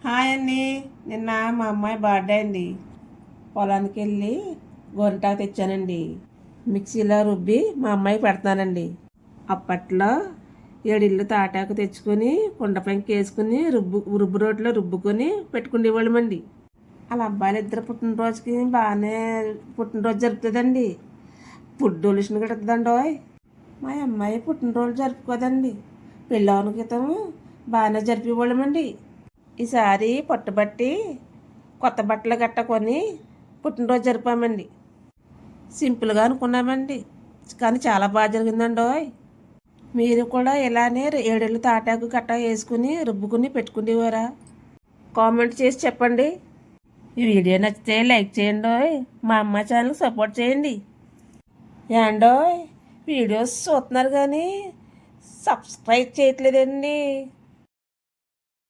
Hi అండి. నిన్న మా అమ్మాయి బర్త్డే అండి. పొలానికి వెళ్ళి గోరింటాకు తెచ్చానండి. మిక్సీలో రుబ్బి మా అమ్మాయి పెడతానండి. అప్పట్లో ఏడిళ్ళు తాటాకు తెచ్చుకొని కుండ పెంకి వేసుకుని రుబ్బు రోట్లో రుబ్బుకొని పెట్టుకునేవాళ్ళమండి. వాళ్ళ అబ్బాయిలు ఇద్దరు పుట్టినరోజుకి బాగానే పుట్టినరోజు జరుపుతుందండి. Food donation కడుతుందండి. మా అమ్మాయి పుట్టినరోజు జరుపుకోదండి. పెళ్ళవన క్రితం బాగానే జరిపేవాళ్ళమండి. ఈసారి పట్టుబట్టి కొత్త బట్టలు కట్టుకొని పుట్టినరోజు జరిపామండి. సింపుల్గా అనుకున్నామండి, కానీ చాలా బాగా జరిగిందండి. మీరు కూడా ఇలానే ఏడేళ్ళు తాటాకు కట్ట వేసుకుని రుబ్బుకుని పెట్టుకునేవారా? కామెంట్ చేసి చెప్పండి. ఈ వీడియో నచ్చితే లైక్ చేయండి. మా అమ్మ ఛానల్ సపోర్ట్ చేయండి. ఏండోయ్ వీడియోస్ చూస్తున్నారు కానీ సబ్స్క్రైబ్ చేయట్లేదండి.